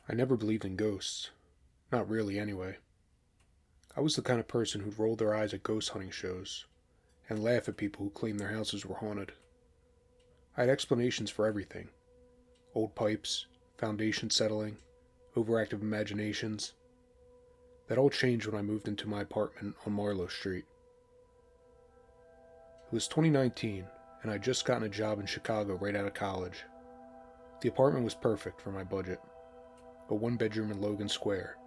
I never believed in ghosts. Not really, anyway. I was the kind of person who'd roll their eyes at ghost hunting shows and laugh at people who claimed their houses were haunted. I had explanations for everything: old pipes, foundation settling, overactive imaginations. That all changed when I moved into my apartment on Marlowe Street. It was 2019, and I'd just gotten a job in Chicago right out of college. The apartment was perfect for my budget: a one-bedroom in Logan Square,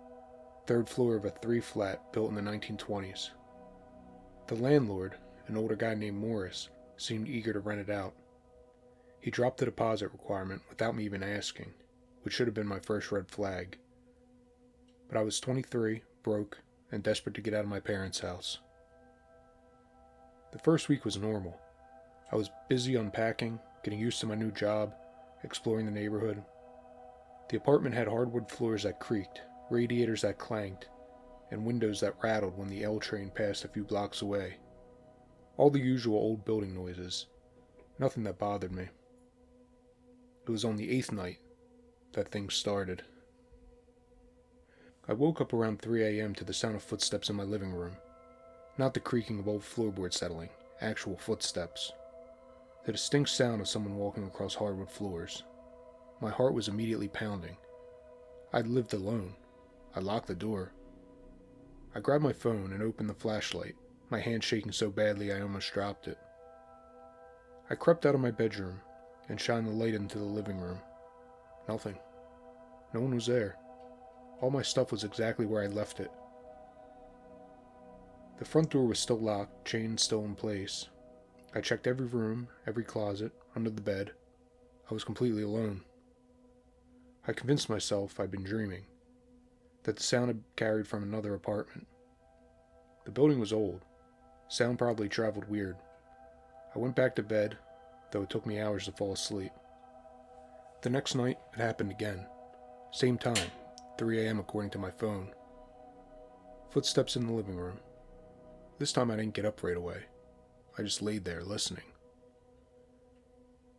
third floor of a three-flat built in the 1920s. The landlord, an older guy named Morris, seemed eager to rent it out. He dropped the deposit requirement without me even asking, which should have been my first red flag. But I was 23, broke, and desperate to get out of my parents' house. The first week was normal. I was busy unpacking, getting used to my new job, exploring the neighborhood. The apartment had hardwood floors that creaked, radiators that clanked, and windows that rattled when the L train passed a few blocks away. All the usual old building noises. Nothing that bothered me. It was on the 8th night that things started. I woke up around 3 a.m. to the sound of footsteps in my living room. Not the creaking of old floorboard settling, actual footsteps. The distinct sound of someone walking across hardwood floors. My heart was immediately pounding. I'd lived alone. I locked the door. I grabbed my phone and opened the flashlight, my hand shaking so badly I almost dropped it. I crept out of my bedroom and shined the light into the living room. Nothing. No one was there. All my stuff was exactly where I left it. The front door was still locked, chains still in place. I checked every room, every closet, under the bed. I was completely alone. I convinced myself I'd been dreaming, that the sound had carried from another apartment. The building was old. Sound probably traveled weird. I went back to bed, though it took me hours to fall asleep. The next night, it happened again. Same time, 3 a.m. according to my phone. Footsteps in the living room. This time I didn't get up right away. I just laid there, listening.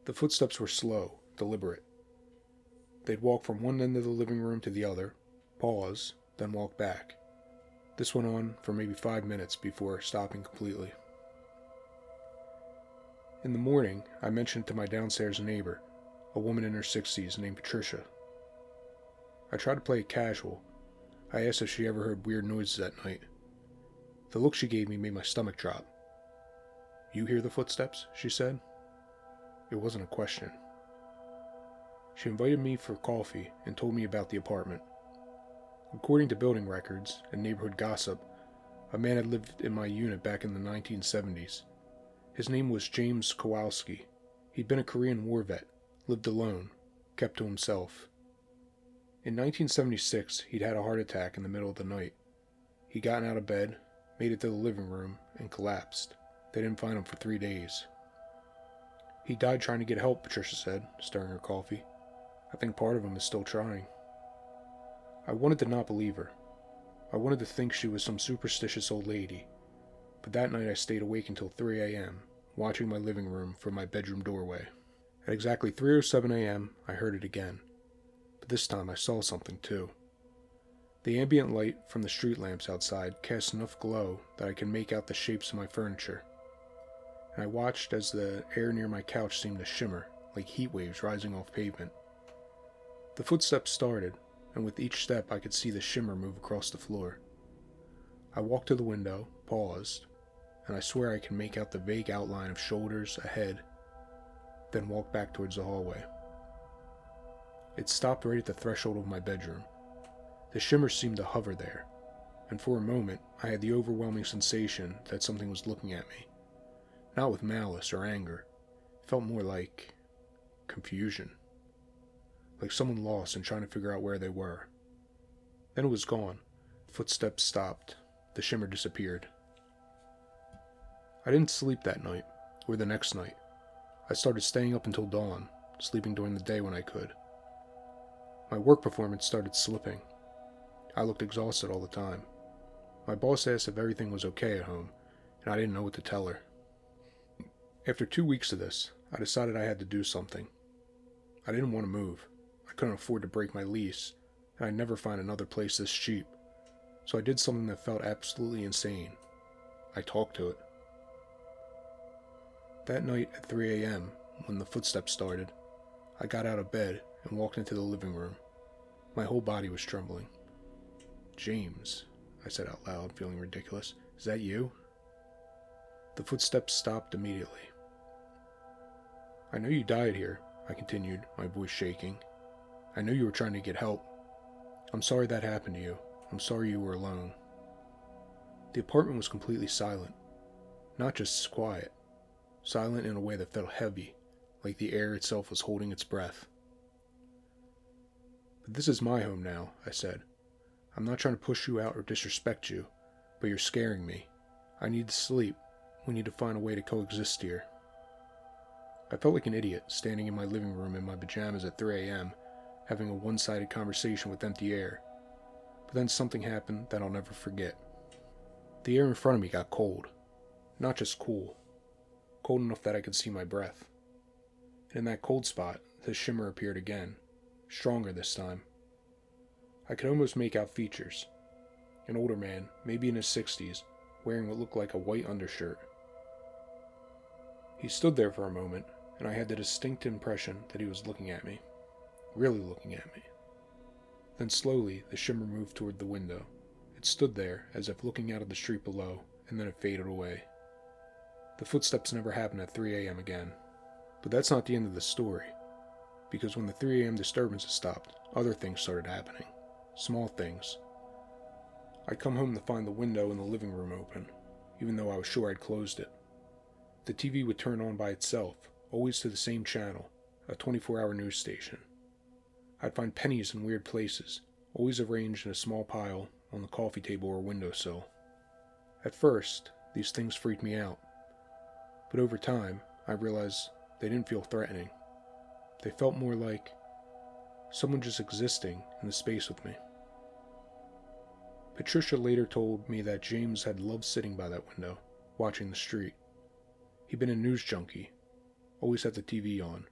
The footsteps were slow, deliberate. They'd walk from one end of the living room to the other, pause, then walk back. This went on for maybe 5 minutes before stopping completely. In the morning, I mentioned it to my downstairs neighbor, a woman in her 60s named Patricia. I tried to play it casual. I asked if she ever heard weird noises at night. The look she gave me made my stomach drop. "You hear the footsteps?" she said. It wasn't a question. She invited me for coffee and told me about the apartment. According to building records and neighborhood gossip, a man had lived in my unit back in the 1970s. His name was James Kowalski. He'd been a Korean War vet, lived alone, kept to himself. In 1976, he'd had a heart attack in the middle of the night. He'd gotten out of bed, made it to the living room, and collapsed. They didn't find him for 3 days. "He died trying to get help," Patricia said, stirring her coffee. "I think part of him is still trying." I wanted to not believe her. I wanted to think she was some superstitious old lady. But that night I stayed awake until 3 a.m., watching my living room from my bedroom doorway. At exactly 3:07 a.m., I heard it again. But this time I saw something too. The ambient light from the street lamps outside cast enough glow that I could make out the shapes of my furniture. And I watched as the air near my couch seemed to shimmer, like heat waves rising off pavement. The footsteps started, and with each step I could see the shimmer move across the floor. I walked to the window, paused, and I swear I could make out the vague outline of shoulders, a head, then walked back towards the hallway. It stopped right at the threshold of my bedroom. The shimmer seemed to hover there, and for a moment I had the overwhelming sensation that something was looking at me. Not with malice or anger. It felt more like confusion. Like someone lost and trying to figure out where they were. Then it was gone. Footsteps stopped. The shimmer disappeared. I didn't sleep that night, or the next night. I started staying up until dawn, sleeping during the day when I could. My work performance started slipping. I looked exhausted all the time. My boss asked if everything was okay at home, and I didn't know what to tell her. After 2 weeks of this, I decided I had to do something. I didn't want to move. I couldn't afford to break my lease, and I'd never find another place this cheap. So I did something that felt absolutely insane. I talked to it. That night at 3 a.m., when the footsteps started, I got out of bed and walked into the living room. My whole body was trembling. "James," I said out loud, feeling ridiculous. "Is that you?" The footsteps stopped immediately. "I know you died here," I continued, my voice shaking. "I know you were trying to get help. I'm sorry that happened to you. I'm sorry you were alone." The apartment was completely silent. Not just quiet. Silent in a way that felt heavy, like the air itself was holding its breath. "But this is my home now," I said. "I'm not trying to push you out or disrespect you, but you're scaring me. I need to sleep. We need to find a way to coexist here." I felt like an idiot, standing in my living room in my pajamas at 3 a.m., having a one-sided conversation with empty air. But then something happened that I'll never forget. The air in front of me got cold. Not just cool. Cold enough that I could see my breath. And in that cold spot, the shimmer appeared again, stronger this time. I could almost make out features. An older man, maybe in his 60s, wearing what looked like a white undershirt. He stood there for a moment, and I had the distinct impression that he was looking at me. Really looking at me. Then slowly, the shimmer moved toward the window. It stood there, as if looking out of the street below, and then it faded away. The footsteps never happened at 3 a.m. again. But that's not the end of the story. Because when the 3 a.m. disturbances stopped, other things started happening. Small things. I'd come home to find the window in the living room open, even though I was sure I'd closed it. The TV would turn on by itself, always to the same channel, a 24-hour news station. I'd find pennies in weird places, always arranged in a small pile on the coffee table or windowsill. At first, these things freaked me out. But over time, I realized they didn't feel threatening. They felt more like someone just existing in the space with me. Patricia later told me that James had loved sitting by that window, watching the street. He'd been a news junkie, always had the TV on,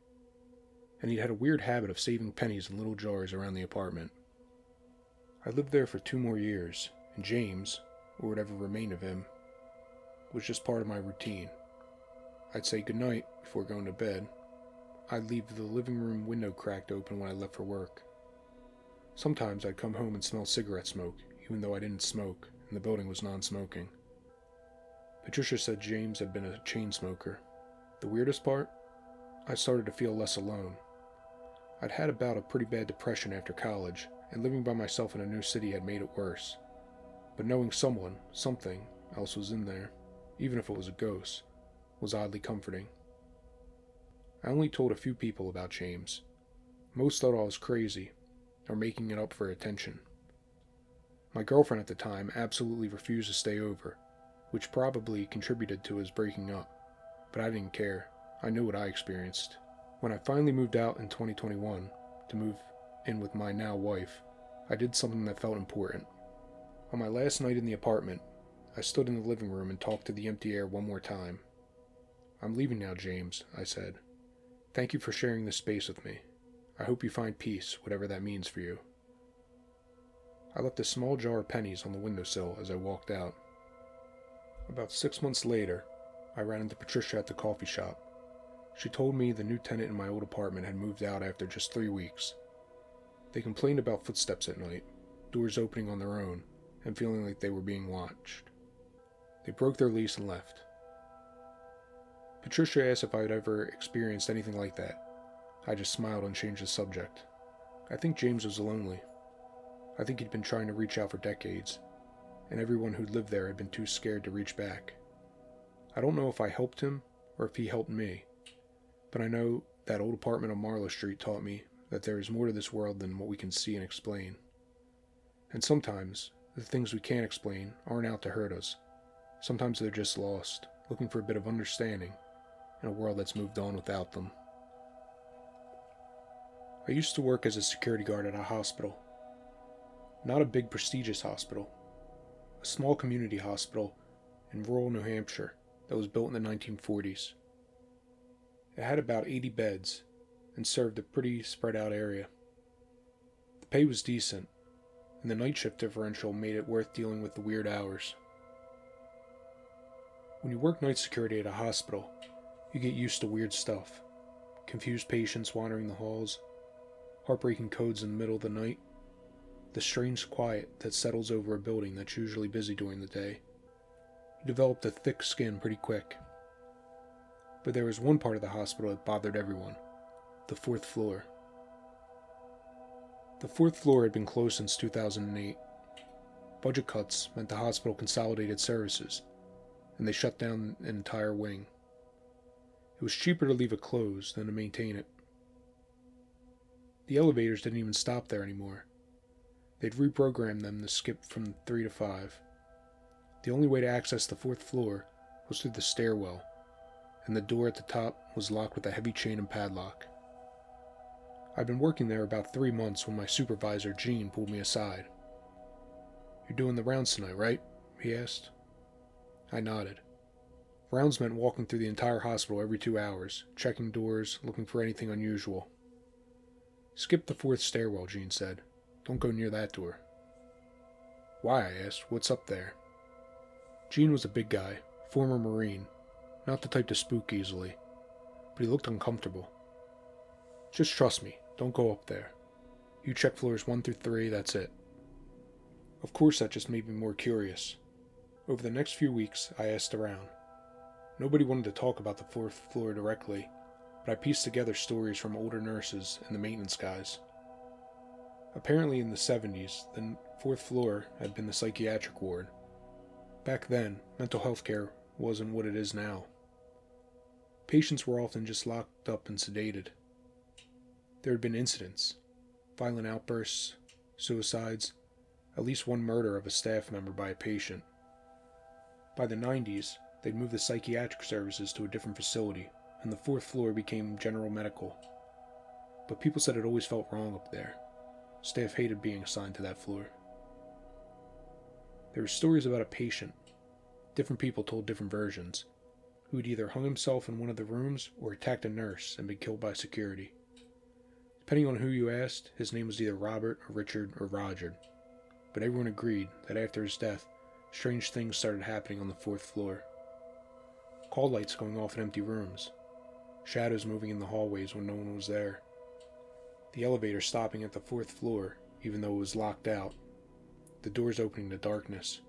and he'd had a weird habit of saving pennies in little jars around the apartment. I lived there for 2 more years, and James, or whatever remained of him, was just part of my routine. I'd say goodnight before going to bed. I'd leave the living room window cracked open when I left for work. Sometimes I'd come home and smell cigarette smoke, even though I didn't smoke, and the building was non-smoking. Patricia said James had been a chain smoker. The weirdest part? I started to feel less alone. I'd had about a pretty bad depression after college, and living by myself in a new city had made it worse. But knowing someone, something, else was in there, even if it was a ghost, was oddly comforting. I only told a few people about James. Most thought I was crazy, or making it up for attention. My girlfriend at the time absolutely refused to stay over, which probably contributed to his breaking up, but I didn't care. I knew what I experienced. When I finally moved out in 2021 to move in with my now wife, I did something that felt important. On my last night in the apartment, I stood in the living room and talked to the empty air one more time. "I'm leaving now, James," I said. "Thank you for sharing this space with me. I hope you find peace, whatever that means for you." I left a small jar of pennies on the windowsill as I walked out. About 6 months later, I ran into Patricia at the coffee shop. She told me the new tenant in my old apartment had moved out after just 3 weeks. They complained about footsteps at night, doors opening on their own, and feeling like they were being watched. They broke their lease and left. Patricia asked if I had ever experienced anything like that. I just smiled and changed the subject. I think James was lonely. I think he'd been trying to reach out for decades, and everyone who lived there had been too scared to reach back. I don't know if I helped him or if he helped me, but I know that old apartment on Marlow Street taught me that there is more to this world than what we can see and explain. And sometimes, the things we can't explain aren't out to hurt us. Sometimes they're just lost, looking for a bit of understanding in a world that's moved on without them. I used to work as a security guard at a hospital. Not a big prestigious hospital. A small community hospital in rural New Hampshire that was built in the 1940s. It had about 80 beds and served a pretty spread out area. The pay was decent, and the night shift differential made it worth dealing with the weird hours. When you work night security at a hospital, you get used to weird stuff. Confused patients wandering the halls, heartbreaking codes in the middle of the night, the strange quiet that settles over a building that's usually busy during the day. You developed a thick skin pretty quick. But there was one part of the hospital that bothered everyone: the fourth floor. The fourth floor had been closed since 2008. Budget cuts meant the hospital consolidated services, and they shut down an entire wing. It was cheaper to leave it closed than to maintain it. The elevators didn't even stop there anymore. They'd reprogrammed them to skip from 3 to 5. The only way to access the fourth floor was through the stairwell, and the door at the top was locked with a heavy chain and padlock. I'd been working there about 3 months when my supervisor, Gene, pulled me aside. "You're doing the rounds tonight, right?" he asked. I nodded. Rounds meant walking through the entire hospital every 2 hours, checking doors, looking for anything unusual. "Skip the fourth stairwell," Gene said. "Don't go near that door." "Why?" I asked. "What's up there?" Gene was a big guy, former Marine, not the type to spook easily, but he looked uncomfortable. "Just trust me, don't go up there. You check floors 1 through 3, that's it." Of course, that just made me more curious. Over the next few weeks, I asked around. Nobody wanted to talk about the fourth floor directly, but I pieced together stories from older nurses and the maintenance guys. Apparently in the 70s, the fourth floor had been the psychiatric ward. Back then, mental health care wasn't what it is now. Patients were often just locked up and sedated. There had been incidents, violent outbursts, suicides, at least one murder of a staff member by a patient. By the 90s, they'd moved the psychiatric services to a different facility, and the fourth floor became general medical. But people said it always felt wrong up there. Staff hated being assigned to that floor. There were stories about a patient. Different people told different versions, who had either hung himself in one of the rooms or attacked a nurse and been killed by security. Depending on who you asked, his name was either Robert or Richard or Roger. But everyone agreed that after his death, strange things started happening on the fourth floor. Call lights going off in empty rooms, shadows moving in the hallways when no one was there, the elevator stopping at the fourth floor even though it was locked out, the doors opening to darkness,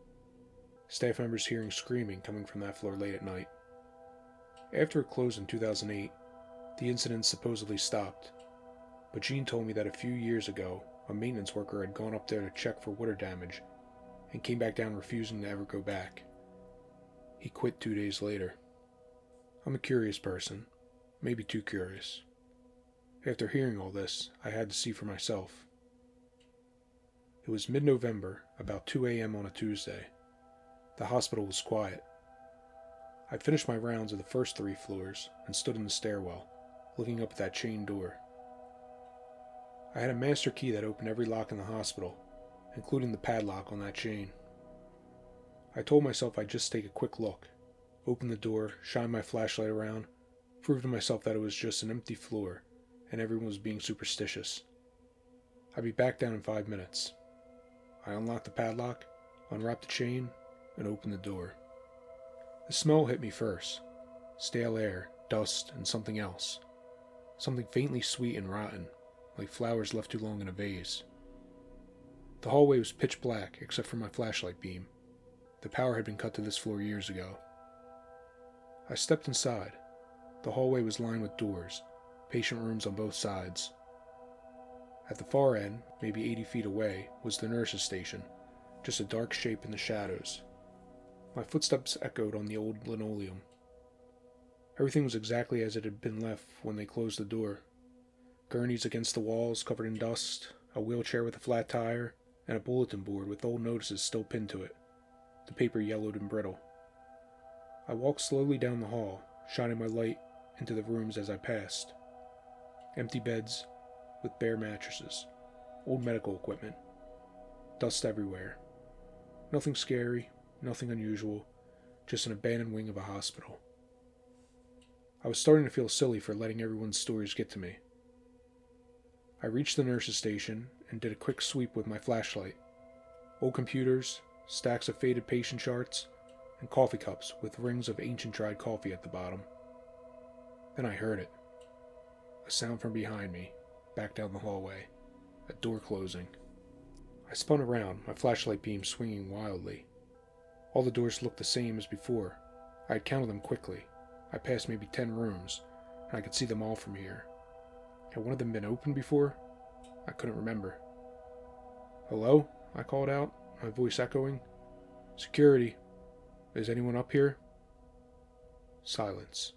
staff members hearing screaming coming from that floor late at night. After it closed in 2008, the incidents supposedly stopped, but Gene told me that a few years ago, a maintenance worker had gone up there to check for water damage and came back down refusing to ever go back. He quit 2 days later. I'm a curious person, maybe too curious. After hearing all this, I had to see for myself. It was mid-November, about 2 a.m. on a Tuesday. The hospital was quiet. I finished my rounds of the first 3 floors and stood in the stairwell, looking up at that chain door. I had a master key that opened every lock in the hospital, including the padlock on that chain. I told myself I'd just take a quick look, open the door, shine my flashlight around, prove to myself that it was just an empty floor and everyone was being superstitious. I'd be back down in 5 minutes. I unlocked the padlock, unwrapped the chain, and opened the door. The smell hit me first. Stale air, dust, and something else. Something faintly sweet and rotten, like flowers left too long in a vase. The hallway was pitch black except for my flashlight beam. The power had been cut to this floor years ago. I stepped inside. The hallway was lined with doors, patient rooms on both sides. At the far end, maybe 80 feet away, was the nurse's station, just a dark shape in the shadows. My footsteps echoed on the old linoleum. Everything was exactly as it had been left when they closed the door. Gurneys against the walls covered in dust, a wheelchair with a flat tire, and a bulletin board with old notices still pinned to it, the paper yellowed and brittle. I walked slowly down the hall, shining my light into the rooms as I passed. Empty beds with bare mattresses, old medical equipment, dust everywhere. Nothing scary, nothing unusual, just an abandoned wing of a hospital. I was starting to feel silly for letting everyone's stories get to me. I reached the nurse's station and did a quick sweep with my flashlight, Old computers, stacks of faded patient charts, and coffee cups with rings of ancient dried coffee at the bottom. Then I heard it. A sound from behind me, back down the hallway. A door closing. I spun around, my flashlight beam swinging wildly. All the doors looked the same as before. I had counted them quickly. I passed maybe 10 rooms, and I could see them all from here. Had one of them been open before? I couldn't remember. "Hello?" I called out, my voice echoing. "Security. Is anyone up here?" Silence.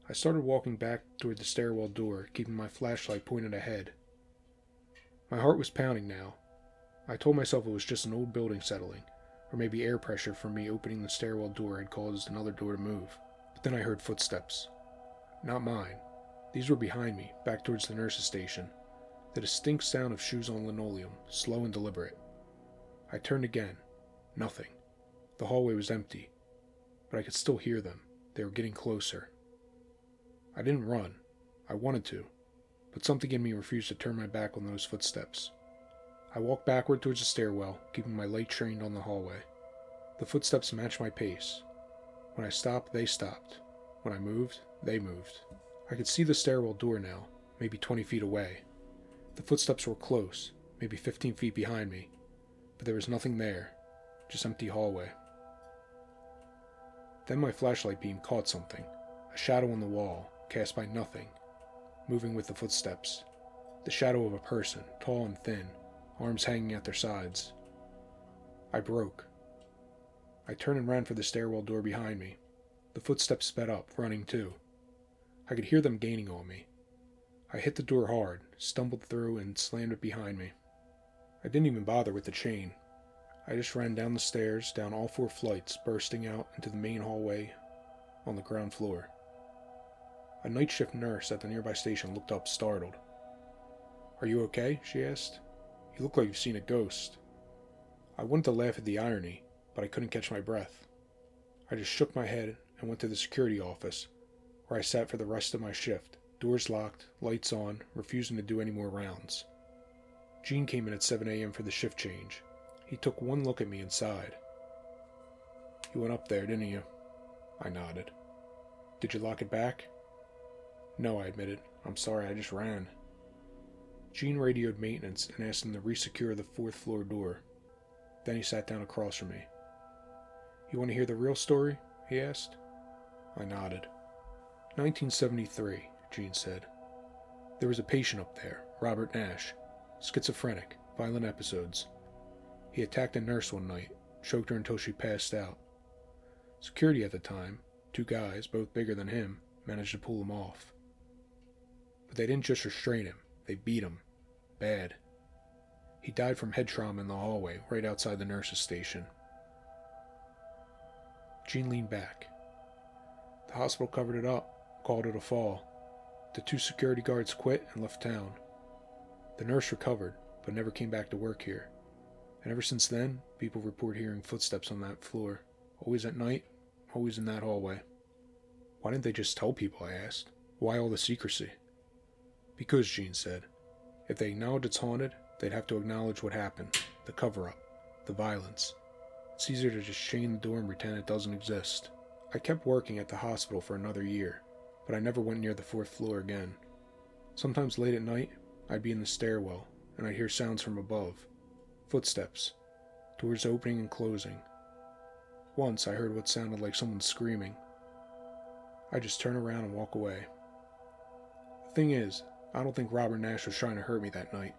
I started walking back toward the stairwell door, keeping my flashlight pointed ahead. My heart was pounding now. I told myself it was just an old building settling, or maybe air pressure from me opening the stairwell door had caused another door to move. But then I heard footsteps. Not mine. These were behind me, back towards the nurse's station. The distinct sound of shoes on linoleum, slow and deliberate. I turned again. Nothing. The hallway was empty, but I could still hear them. They were getting closer. I didn't run. I wanted to, but something in me refused to turn my back on those footsteps. I walked backward towards the stairwell, keeping my light trained on the hallway. The footsteps matched my pace. When I stopped, they stopped. When I moved, they moved. I could see the stairwell door now, maybe 20 feet away. The footsteps were close, maybe 15 feet behind me, but there was nothing there, just empty hallway. Then my flashlight beam caught something, a shadow on the wall, cast by nothing, moving with the footsteps. The shadow of a person, tall and thin, arms hanging at their sides. I broke. I turned and ran for the stairwell door behind me. The footsteps sped up, running too. I could hear them gaining on me. I hit the door hard, stumbled through, and slammed it behind me. I didn't even bother with the chain. I just ran down the stairs, down all 4 flights, bursting out into the main hallway on the ground floor. A night shift nurse at the nearby station looked up, startled. "Are you okay?" she asked. "You look like you've seen a ghost." I wanted to laugh at the irony, but I couldn't catch my breath. I just shook my head and went to the security office, where I sat for the rest of my shift, doors locked, lights on, refusing to do any more rounds. Gene came in at 7 a.m. for the shift change. He took one look at me and sighed. "You went up there, didn't you?" I nodded. "Did you lock it back?" "No," I admitted. "I'm sorry, I just ran." Gene radioed maintenance and asked them to resecure the 4th floor door. Then he sat down across from me. "You want to hear the real story?" he asked. I nodded. 1973, Gene said. There was a patient up there, Robert Nash, schizophrenic, violent episodes. He attacked a nurse one night, choked her until she passed out. Security at the time, 2 guys, both bigger than him, managed to pull him off. But they didn't just restrain him, they beat him. Bad. He died from head trauma in the hallway, right outside the nurse's station. Gene leaned back. The hospital covered it up, called it a fall. The 2 security guards quit and left town. The nurse recovered, but never came back to work here. And ever since then, people report hearing footsteps on that floor. Always at night, always in that hallway. Why didn't they just tell people, I asked. Why all the secrecy? Because, Gene said, if they acknowledge it's haunted, they'd have to acknowledge what happened, the cover-up, the violence. It's easier to just chain the door and pretend it doesn't exist. I kept working at the hospital for another year, but I never went near the 4th floor again. Sometimes late at night, I'd be in the stairwell, and I'd hear sounds from above. Footsteps, doors opening and closing. Once I heard what sounded like someone screaming. I'd just turn around and walk away. The thing is, I don't think Robert Nash was trying to hurt me that night.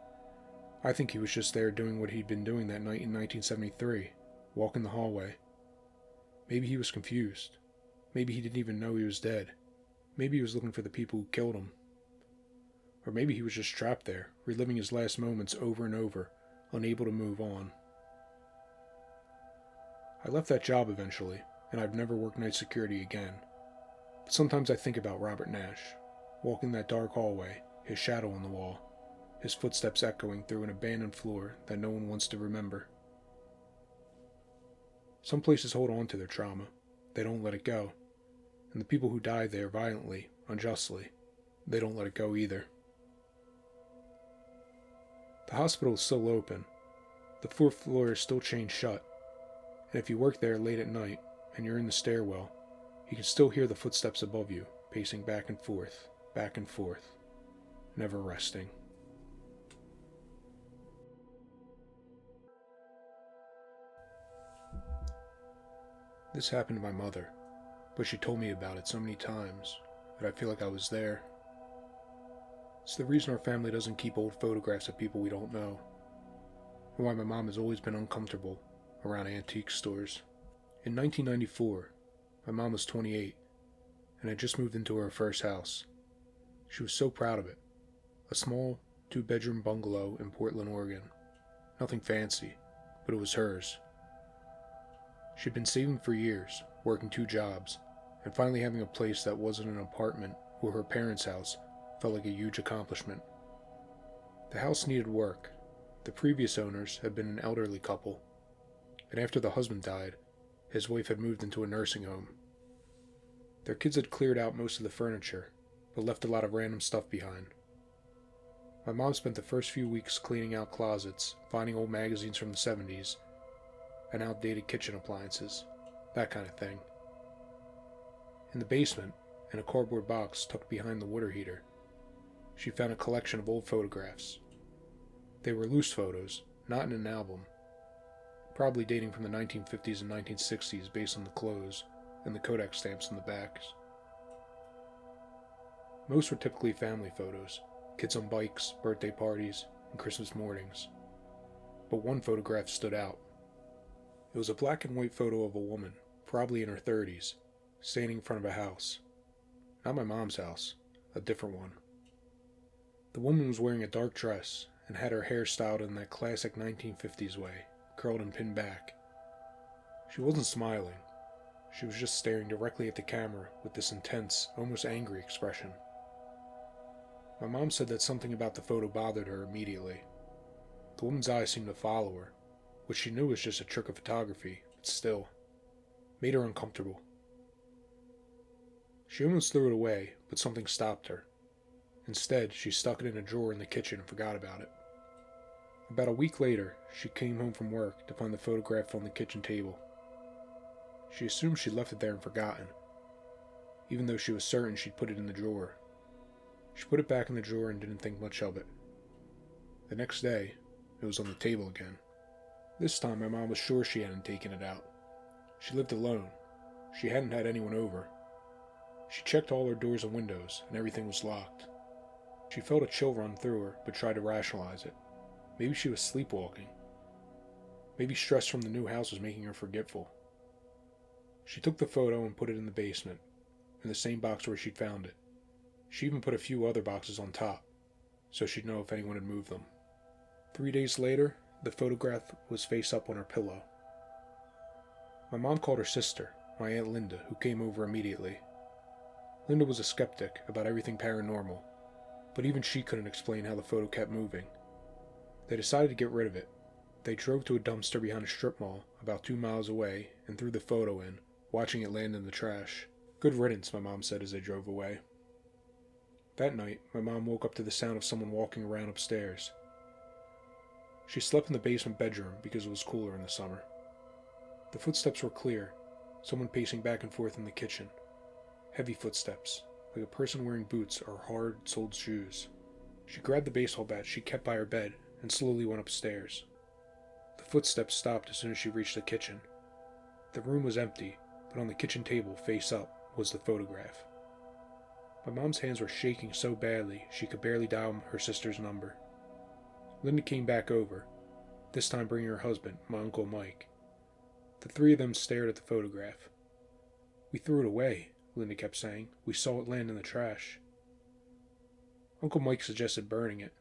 I think he was just there doing what he'd been doing that night in 1973, walking the hallway. Maybe he was confused. Maybe he didn't even know he was dead. Maybe he was looking for the people who killed him. Or maybe he was just trapped there, reliving his last moments over and over, unable to move on. I left that job eventually, and I've never worked night security again. But sometimes I think about Robert Nash, walking that dark hallway, his shadow on the wall, his footsteps echoing through an abandoned floor that no one wants to remember. Some places hold on to their trauma. They don't let it go. And the people who die there violently, unjustly, they don't let it go either. The hospital is still open, The fourth floor is still chained shut, and if you work there late at night and you're in the stairwell, you can still hear the footsteps above you, pacing back and forth, never resting. This happened to my mother, but she told me about it so many times that I feel like I was there. It's the reason our family doesn't keep old photographs of people we don't know, and why my mom has always been uncomfortable around antique stores. In 1994, my mom was 28 and had just moved into her first house. She was so proud of it. A small, 2-bedroom bungalow in Portland, Oregon. Nothing fancy, but it was hers. She'd been saving for years, working 2 jobs, and finally having a place that wasn't an apartment or her parents' house felt like a huge accomplishment. The house needed work. The previous owners had been an elderly couple, and after the husband died, his wife had moved into a nursing home. Their kids had cleared out most of the furniture, but left a lot of random stuff behind. My mom spent the first few weeks cleaning out closets, finding old magazines from the 70s, and outdated kitchen appliances, that kind of thing. In the basement, in a cardboard box tucked behind the water heater, she found a collection of old photographs. They were loose photos, not in an album, probably dating from the 1950s and 1960s based on the clothes and the Kodak stamps on the backs. Most were typically family photos, kids on bikes, birthday parties, and Christmas mornings. But one photograph stood out. It was a black and white photo of a woman, probably in her 30s, standing in front of a house. Not my mom's house, a different one. The woman was wearing a dark dress and had her hair styled in that classic 1950s way, curled and pinned back. She wasn't smiling. She was just staring directly at the camera with this intense, almost angry expression. My mom said that something about the photo bothered her immediately. The woman's eyes seemed to follow her, which she knew was just a trick of photography, but still, made her uncomfortable. She almost threw it away, but something stopped her. Instead, she stuck it in a drawer in the kitchen and forgot about it. About a week later, she came home from work to find the photograph on the kitchen table. She assumed she'd left it there and forgotten, even though she was certain she'd put it in the drawer. She put it back in the drawer and didn't think much of it. The next day, it was on the table again. This time, my mom was sure she hadn't taken it out. She lived alone. She hadn't had anyone over. She checked all her doors and windows, and everything was locked. She felt a chill run through her, but tried to rationalize it. Maybe she was sleepwalking. Maybe stress from the new house was making her forgetful. She took the photo and put it in the basement, in the same box where she'd found it. She even put a few other boxes on top, so she'd know if anyone had moved them. 3 days later, the photograph was face up on her pillow. My mom called her sister, my Aunt Linda, who came over immediately. Linda was a skeptic about everything paranormal, but even she couldn't explain how the photo kept moving. They decided to get rid of it. They drove to a dumpster behind a strip mall about 2 miles away and threw the photo in, watching it land in the trash. Good riddance, my mom said as they drove away. That night, my mom woke up to the sound of someone walking around upstairs. She slept in the basement bedroom because it was cooler in the summer. The footsteps were clear, someone pacing back and forth in the kitchen. Heavy footsteps, like a person wearing boots or hard-soled shoes. She grabbed the baseball bat she kept by her bed and slowly went upstairs. The footsteps stopped as soon as she reached the kitchen. The room was empty, but on the kitchen table, face up, was the photograph. My mom's hands were shaking so badly she could barely dial her sister's number. Linda came back over, this time bringing her husband, my Uncle Mike. The 3 of them stared at the photograph. "We threw it away," Linda kept saying. "We saw it land in the trash." Uncle Mike suggested burning it.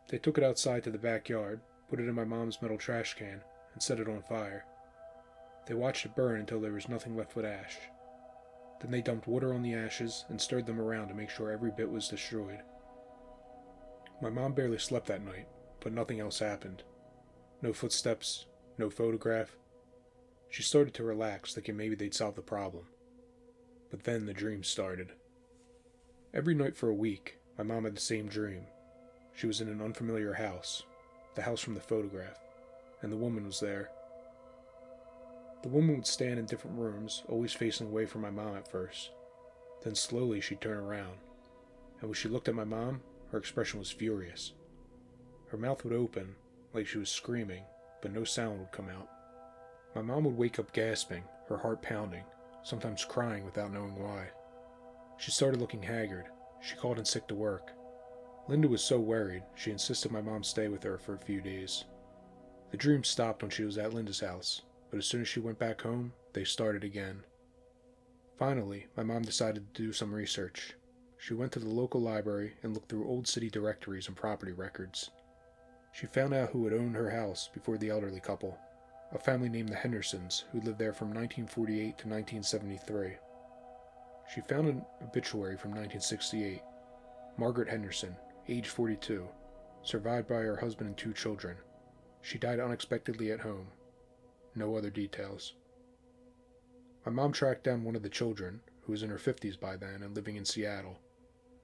They took it outside to the backyard, put it in my mom's metal trash can, and set it on fire. They watched it burn until there was nothing left but ash. Then they dumped water on the ashes and stirred them around to make sure every bit was destroyed. My mom barely slept that night, but nothing else happened. No footsteps, no photograph. She started to relax, thinking maybe they'd solve the problem. But then the dream started. Every night for a week, my mom had the same dream. She was in an unfamiliar house, the house from the photograph. and the woman was there. The woman would stand in different rooms, always facing away from my mom at first. Then slowly she'd turn around, and when she looked at my mom, her expression was furious. Her mouth would open, like she was screaming, but no sound would come out. My mom would wake up gasping, her heart pounding, sometimes crying without knowing why. She started looking haggard. She called in sick to work. Linda was so worried, she insisted my mom stay with her for a few days. The dreams stopped when she was at Linda's house, but as soon as she went back home, they started again. Finally, my mom decided to do some research. She went to the local library and looked through old city directories and property records. She found out who had owned her house before the elderly couple, a family named the Hendersons, who lived there from 1948 to 1973. She found an obituary from 1968. Margaret Henderson, age 42, survived by her husband and 2 children. She died unexpectedly at home. No other details. My mom tracked down one of the children, who was in her 50s by then and living in Seattle.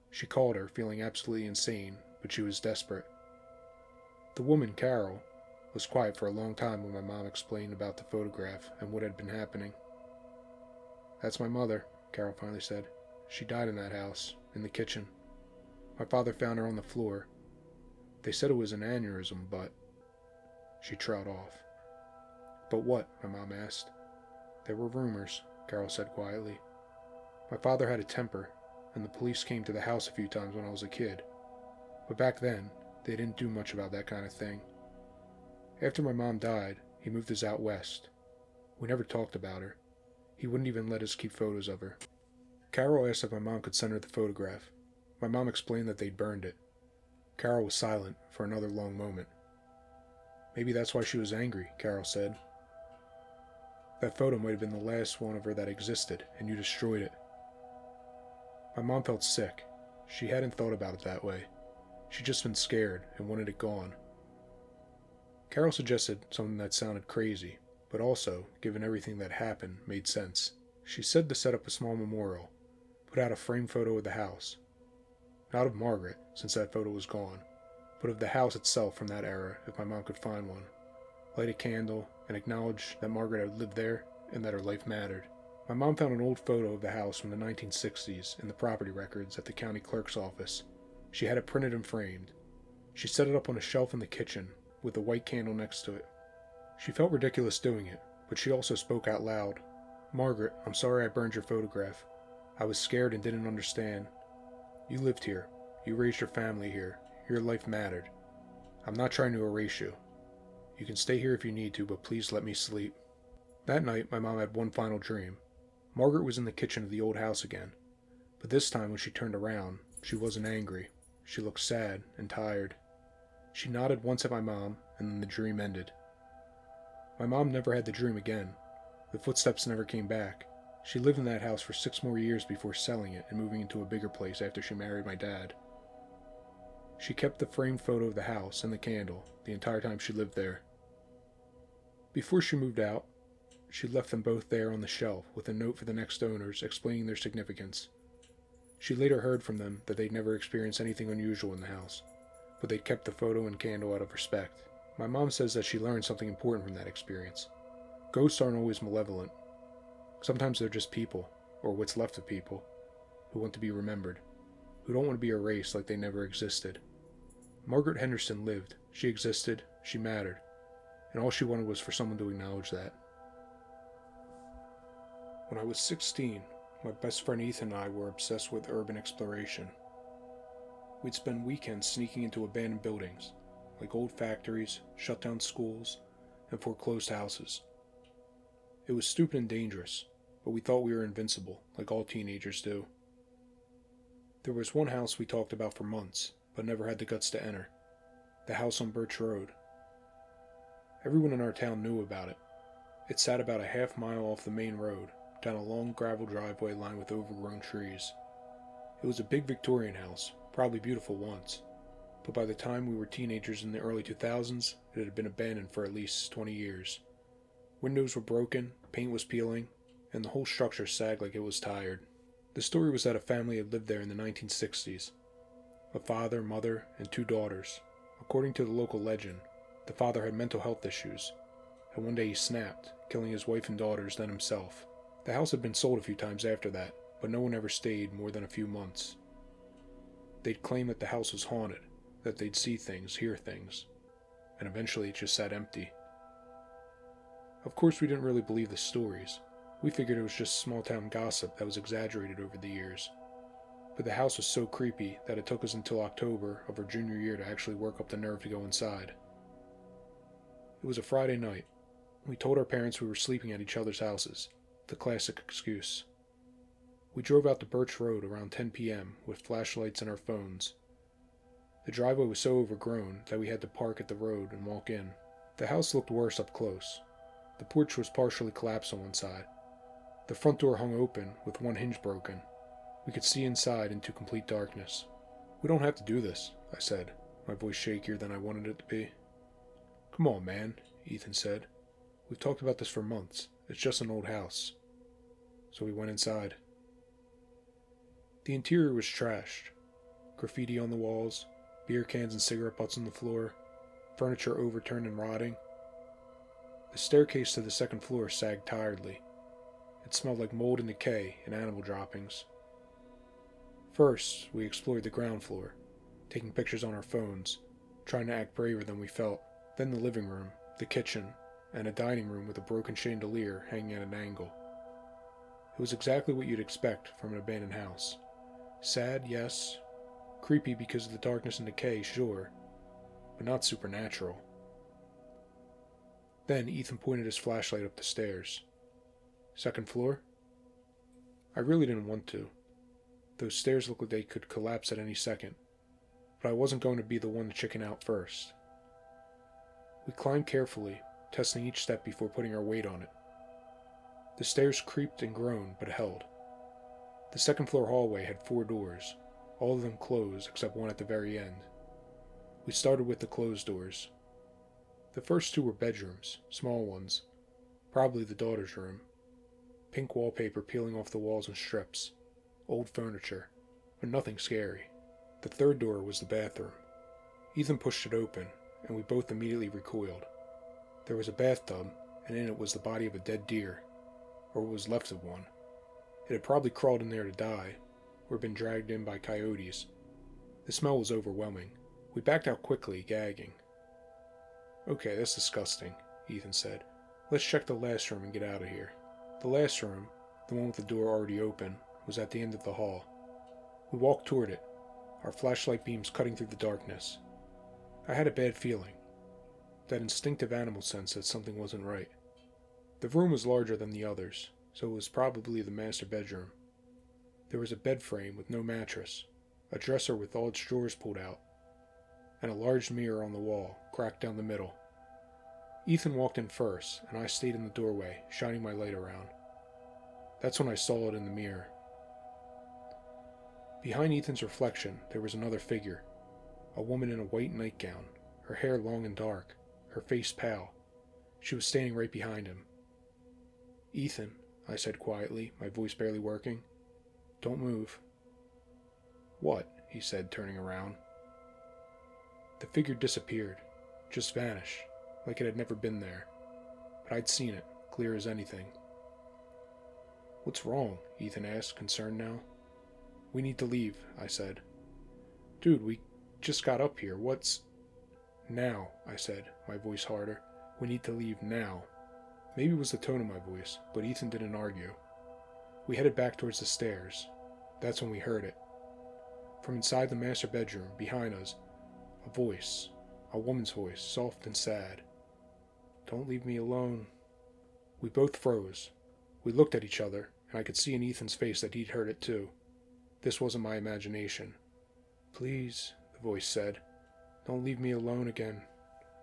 She called her, feeling absolutely insane, but she was desperate. The woman, Carol, was quiet for a long time when my mom explained about the photograph and what had been happening. "That's my mother," Carol finally said. "She died in that house, in the kitchen. My father found her on the floor. They said it was an aneurysm, but—" She trailed off. "But what?" my mom asked. "There were rumors," Carol said quietly. "My father had a temper, and the police came to the house a few times when I was a kid. But back then, they didn't do much about that kind of thing. After my mom died, he moved us out west. We never talked about her. He wouldn't even let us keep photos of her." Carol asked if my mom could send her the photograph. My mom explained that they'd burned it. Carol was silent for another long moment. "Maybe that's why she was angry," Carol said. "That photo might have been the last one of her that existed, and you destroyed it." My mom felt sick. She hadn't thought about it that way. She'd just been scared and wanted it gone. Carol suggested something that sounded crazy, but also, given everything that happened, made sense. She said to set up a small memorial, put out a framed photo of the house. Not of Margaret, since that photo was gone, but of the house itself from that era, if my mom could find one. Light a candle, and acknowledge that Margaret had lived there and that her life mattered. My mom found an old photo of the house from the 1960s in the property records at the county clerk's office. She had it printed and framed. She set it up on a shelf in the kitchen, with a white candle next to it. She felt ridiculous doing it, but she also spoke out loud. "Margaret, I'm sorry I burned your photograph. I was scared and didn't understand. You lived here. You raised your family here. Your life mattered. I'm not trying to erase you. You can stay here if you need to, but please let me sleep." That night, my mom had one final dream. Margaret was in the kitchen of the old house again, but this time when she turned around, she wasn't angry. She looked sad and tired. She nodded once at my mom, and then the dream ended. My mom never had the dream again. The footsteps never came back. She lived in that house for 6 more years before selling it and moving into a bigger place after she married my dad. She kept the framed photo of the house and the candle the entire time she lived there. Before she moved out, she left them both there on the shelf with a note for the next owners explaining their significance. She later heard from them that they'd never experienced anything unusual in the house, but they'd kept the photo and candle out of respect. My mom says that she learned something important from that experience. Ghosts aren't always malevolent. Sometimes they're just people, or what's left of people, who want to be remembered, who don't want to be erased like they never existed. Margaret Henderson lived, she existed, she mattered, and all she wanted was for someone to acknowledge that. When I was 16, my best friend Ethan and I were obsessed with urban exploration. We'd spend weekends sneaking into abandoned buildings, like old factories, shut-down schools, and foreclosed houses. It was stupid and dangerous, but we thought we were invincible, like all teenagers do. There was one house we talked about for months, but never had the guts to enter. The house on Birch Road. Everyone in our town knew about it. It sat about a half-mile off the main road, down a long gravel driveway lined with overgrown trees. It was a big Victorian house, probably beautiful once, but by the time we were teenagers in the early 2000s, it had been abandoned for at least 20 years. Windows were broken, paint was peeling, and the whole structure sagged like it was tired. The story was that a family had lived there in the 1960s. A father, mother, and 2 daughters. According to the local legend, The father had mental health issues, and one day he snapped, killing his wife and daughters, then himself. The house had been sold a few times after that, but no one ever stayed more than a few months. They'd claim that the house was haunted, that they'd see things, hear things, and eventually it just sat empty. Of course, we didn't really believe the stories. We figured it was just small-town gossip that was exaggerated over the years. But the house was so creepy that it took us until October of our junior year to actually work up the nerve to go inside. It was a Friday night. We told our parents we were sleeping at each other's houses, the classic excuse. We drove out to Birch Road around 10 p.m. with flashlights and our phones. The driveway was so overgrown that we had to park at the road and walk in. The house looked worse up close. The porch was partially collapsed on one side. The front door hung open with one hinge broken. We could see inside into complete darkness. "We don't have to do this," I said, my voice shakier than I wanted it to be. "Come on, man," Ethan said. "We've talked about this for months. It's just an old house." So we went inside. The interior was trashed. Graffiti on the walls, beer cans and cigarette butts on the floor, furniture overturned and rotting. The staircase to the second floor sagged tiredly. It smelled like mold and decay and animal droppings. First, we explored the ground floor, taking pictures on our phones, trying to act braver than we felt. Then the living room, the kitchen, and a dining room with a broken chandelier hanging at an angle. It was exactly what you'd expect from an abandoned house. Sad, yes. Creepy because of the darkness and decay, sure, but not supernatural. Then Ethan pointed his flashlight up the stairs. "Second floor?" I really didn't want to. Those stairs looked like they could collapse at any second, but I wasn't going to be the one to chicken out first. We climbed carefully, testing each step before putting our weight on it. The stairs creaked and groaned, but held. The second floor hallway had 4 doors, all of them closed except one at the very end. We started with the closed doors. The first 2 were bedrooms, small ones, probably the daughter's room. Pink wallpaper peeling off the walls in strips, old furniture, but nothing scary. The third door was the bathroom. Ethan pushed it open, and we both immediately recoiled. There was a bathtub, and in it was the body of a dead deer, or what was left of one. It had probably crawled in there to die, or been dragged in by coyotes. The smell was overwhelming. We backed out quickly, gagging. "Okay, that's disgusting," Ethan said. "Let's check the last room and get out of here." The last room, the one with the door already open, was at the end of the hall. We walked toward it, our flashlight beams cutting through the darkness. I had a bad feeling, that instinctive animal sense that something wasn't right. The room was larger than the others, so it was probably the master bedroom. There was a bed frame with no mattress, a dresser with all its drawers pulled out, and a large mirror on the wall, cracked down the middle. Ethan walked in first, and I stayed in the doorway, shining my light around. That's when I saw it in the mirror. Behind Ethan's reflection, there was another figure, a woman in a white nightgown, her hair long and dark, her face pale. She was standing right behind him. "Ethan," I said quietly, my voice barely working. "Don't move." "What?" he said, turning around. The figure disappeared, just vanished, like it had never been there. But I'd seen it, clear as anything. "What's wrong?" Ethan asked, concerned now. "We need to leave," I said. "Dude, we just got up here. What's—" "Now," I said, my voice harder. "We need to leave now." Maybe it was the tone of my voice, but Ethan didn't argue. We headed back towards the stairs. That's when we heard it. From inside the master bedroom, behind us, a voice, a woman's voice, soft and sad. "Don't leave me alone." We both froze. We looked at each other, and I could see in Ethan's face that he'd heard it too. This wasn't my imagination. "Please," the voice said. "Don't leave me alone again."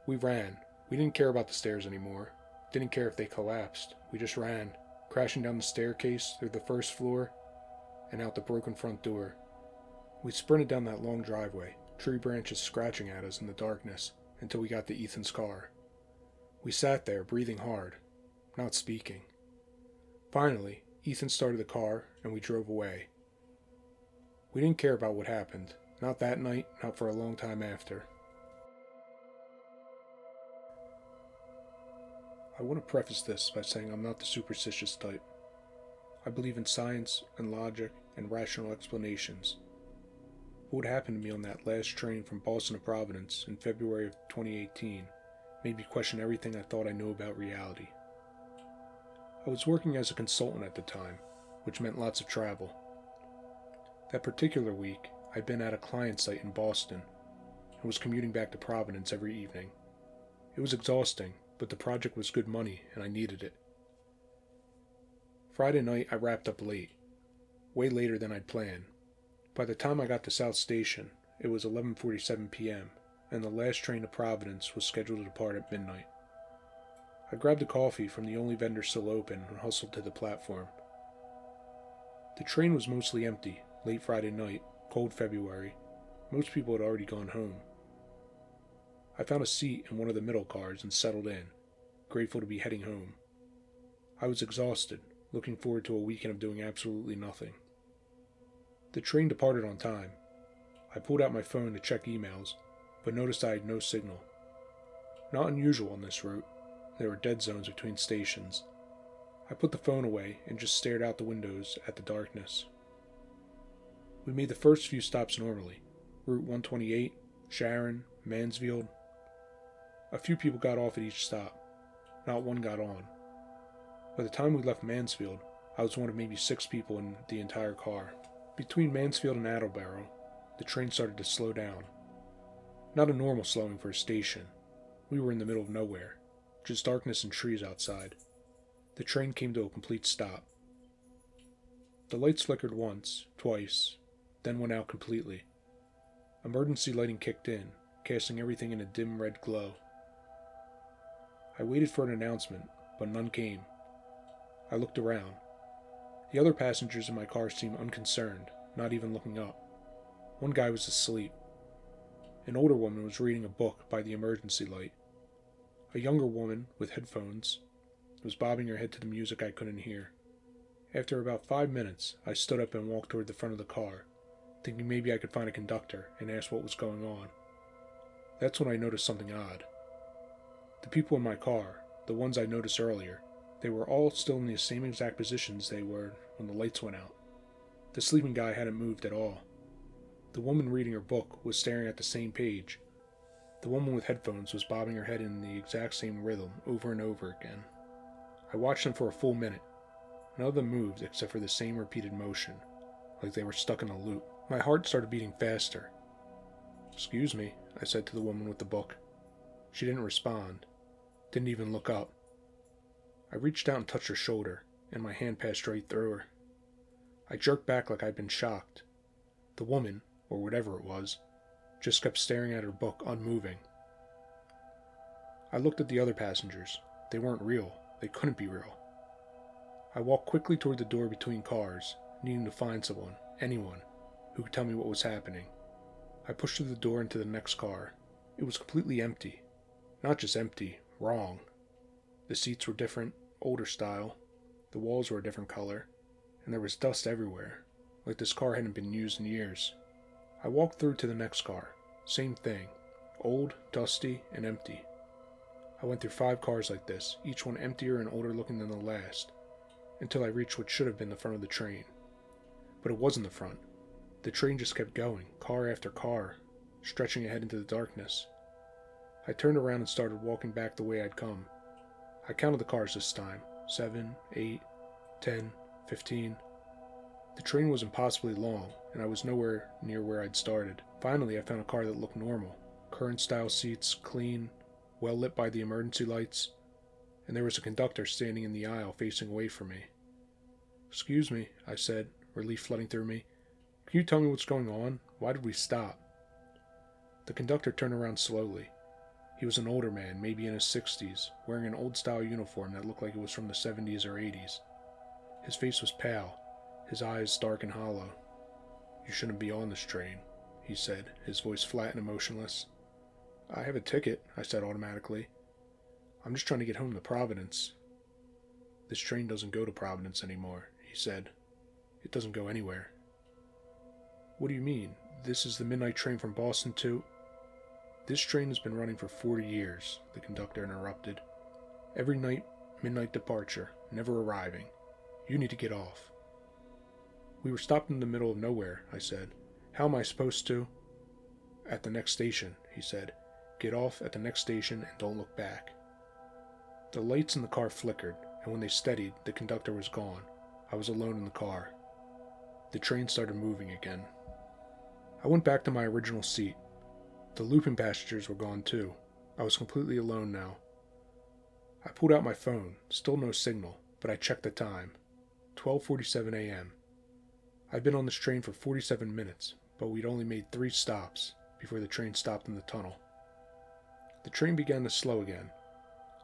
We ran. We didn't care about the stairs anymore. Didn't care if they collapsed. We just ran, crashing down the staircase, through the first floor, and out the broken front door. We sprinted down that long driveway, tree branches scratching at us in the darkness, until we got to Ethan's car. We sat there, breathing hard, not speaking. Finally, Ethan started the car, and we drove away. We didn't care about what happened, not that night, not for a long time after. I want to preface this by saying I'm not the superstitious type. I believe in science and logic and rational explanations. What happened to me on that last train from Boston to Providence in February of 2018 made me question everything I thought I knew about reality. I was working as a consultant at the time, which meant lots of travel. That particular week, I'd been at a client site in Boston and was commuting back to Providence every evening. It was exhausting, but the project was good money and I needed it. Friday night, I wrapped up late, way later than I'd planned. By the time I got to South Station, it was 11:47 p.m., and the last train to Providence was scheduled to depart at midnight. I grabbed a coffee from the only vendor still open and hustled to the platform. The train was mostly empty, late Friday night, cold February. Most people had already gone home. I found a seat in one of the middle cars and settled in, grateful to be heading home. I was exhausted, looking forward to a weekend of doing absolutely nothing. The train departed on time. I pulled out my phone to check emails, but noticed I had no signal. Not unusual on this route. There were dead zones between stations. I put the phone away and just stared out the windows at the darkness. We made the first few stops normally. Route 128, Sharon, Mansfield. A few people got off at each stop. Not one got on. By the time we left Mansfield, I was one of maybe 6 people in the entire car. Between Mansfield and Attleboro, the train started to slow down. Not a normal slowing for a station. We were in the middle of nowhere, just darkness and trees outside. The train came to a complete stop. The lights flickered once, twice, then went out completely. Emergency lighting kicked in, casting everything in a dim red glow. I waited for an announcement, but none came. I looked around. The other passengers in my car seemed unconcerned, not even looking up. One guy was asleep. An older woman was reading a book by the emergency light. A younger woman, with headphones, was bobbing her head to the music I couldn't hear. After about 5 minutes, I stood up and walked toward the front of the car, thinking maybe I could find a conductor and ask what was going on. That's when I noticed something odd. The people in my car, the ones I noticed earlier, they were all still in the same exact positions they were when the lights went out. The sleeping guy hadn't moved at all. The woman reading her book was staring at the same page. The woman with headphones was bobbing her head in the exact same rhythm over and over again. I watched them for a full minute. None of them moved except for the same repeated motion, like they were stuck in a loop. My heart started beating faster. "Excuse me," I said to the woman with the book. She didn't respond, didn't even look up. I reached out and touched her shoulder, and my hand passed straight through her. I jerked back like I'd been shocked. The woman, or whatever it was, just kept staring at her book, unmoving. I looked at the other passengers. They weren't real. They couldn't be real. I walked quickly toward the door between cars, needing to find someone, anyone, who could tell me what was happening. I pushed through the door into the next car. It was completely empty. Not just empty, wrong. The seats were different, older style. The walls were a different color, and there was dust everywhere, like this car hadn't been used in years. I walked through to the next car. Same thing. Old, dusty, and empty. I went through 5 cars like this, each one emptier and older looking than the last, until I reached what should have been the front of the train. But it wasn't the front. The train just kept going, car after car, stretching ahead into the darkness. I turned around and started walking back the way I'd come. I counted the cars this time. 7, 8, 10, 15. The train was impossibly long, and I was nowhere near where I'd started. Finally, I found a car that looked normal. Current-style seats, clean, well lit by the emergency lights, and there was a conductor standing in the aisle facing away from me. "Excuse me," I said, relief flooding through me. "Can you tell me what's going on? Why did we stop?" The conductor turned around slowly. He was an older man, maybe in his 60s, wearing an old-style uniform that looked like it was from the 70s or 80s. His face was pale, his eyes dark and hollow. "You shouldn't be on this train," he said, his voice flat and emotionless. "I have a ticket," I said automatically. "I'm just trying to get home to Providence." "This train doesn't go to Providence anymore," he said. "It doesn't go anywhere." "What do you mean? This is the midnight train from Boston to—" "This train has been running for 40 years, the conductor interrupted. "Every night Midnight departure, never arriving. You need to get off. We were stopped in the middle of nowhere, I said. How am I supposed to? At the next station, he said. Get off at the next station and don't look back. The lights in the car flickered, and when they steadied, the conductor was gone. I was alone in the car. The train started moving again. I went back to my original seat. The looping passengers were gone too. I was completely alone now. I pulled out my phone, still no signal, but I checked the time. 12:47 a.m. I'd been on this train for 47 minutes, but we'd only made 3 stops before the train stopped in the tunnel. The train began to slow again.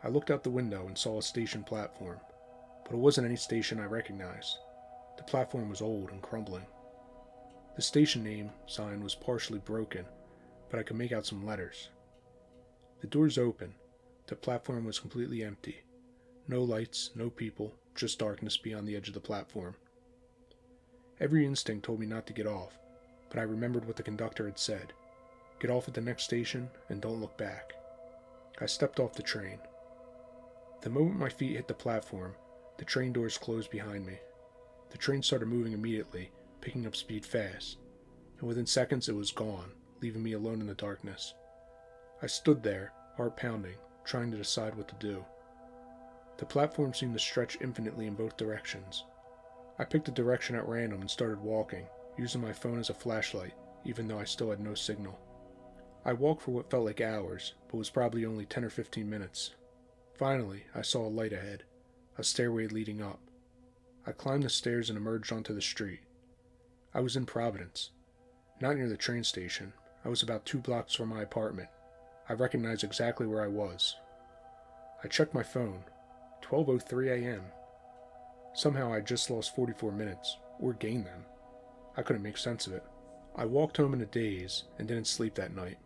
I looked out the window and saw a station platform, but it wasn't any station I recognized. The platform was old and crumbling. The station name sign was partially broken, but I could make out some letters. The doors opened. The platform was completely empty. No lights, no people, just darkness beyond the edge of the platform. Every instinct told me not to get off, but I remembered what the conductor had said. Get off at the next station and don't look back. I stepped off the train. The moment my feet hit the platform, the train doors closed behind me. The train started moving immediately, picking up speed fast, and within seconds it was gone, leaving me alone in the darkness. I stood there, heart pounding, trying to decide what to do. The platform seemed to stretch infinitely in both directions. I picked a direction at random and started walking, using my phone as a flashlight, even though I still had no signal. I walked for what felt like hours, but was probably only 10 or 15 minutes. Finally, I saw a light ahead, a stairway leading up. I climbed the stairs and emerged onto the street. I was in Providence, not near the train station. I was about 2 blocks from my apartment. I recognized exactly where I was. I checked my phone. 12:03 a.m. Somehow I just lost 44 minutes, or gained them. I couldn't make sense of it. I walked home in a daze and didn't sleep that night.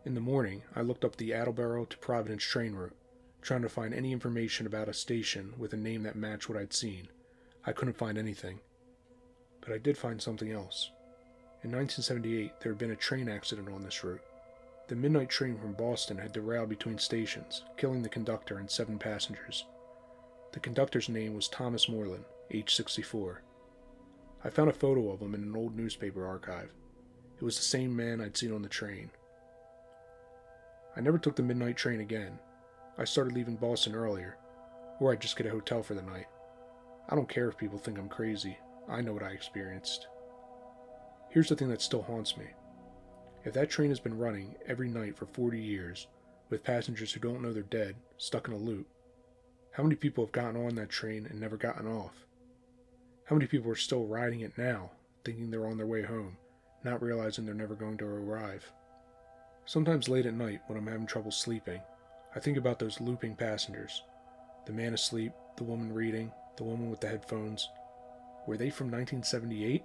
In the morning, I looked up the Attleboro to Providence train route, trying to find any information about a station with a name that matched what I'd seen. I couldn't find anything. But I did find something else. In 1978, there had been a train accident on this route. The midnight train from Boston had derailed between stations, killing the conductor and 7 passengers. The conductor's name was Thomas Moreland, age 64. I found a photo of him in an old newspaper archive. It was the same man I'd seen on the train. I never took the midnight train again. I started leaving Boston earlier, or I'd just get a hotel for the night. I don't care if people think I'm crazy. I know what I experienced. Here's the thing that still haunts me. If that train has been running every night for 40 years, with passengers who don't know they're dead, stuck in a loop, how many people have gotten on that train and never gotten off? How many people are still riding it now, thinking they're on their way home, not realizing they're never going to arrive? Sometimes late at night, when I'm having trouble sleeping, I think about those looping passengers. The man asleep, the woman reading, the woman with the headphones. Were they from 1978?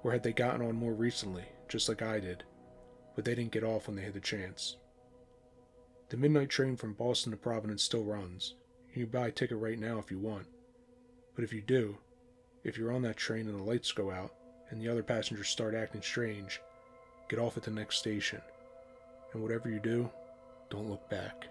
Or had they gotten on more recently, just like I did, but they didn't get off when they had the chance? The midnight train from Boston to Providence still runs. You can buy a ticket right now if you want. But if you do, if you're on that train and the lights go out, and the other passengers start acting strange, get off at the next station. And whatever you do, don't look back.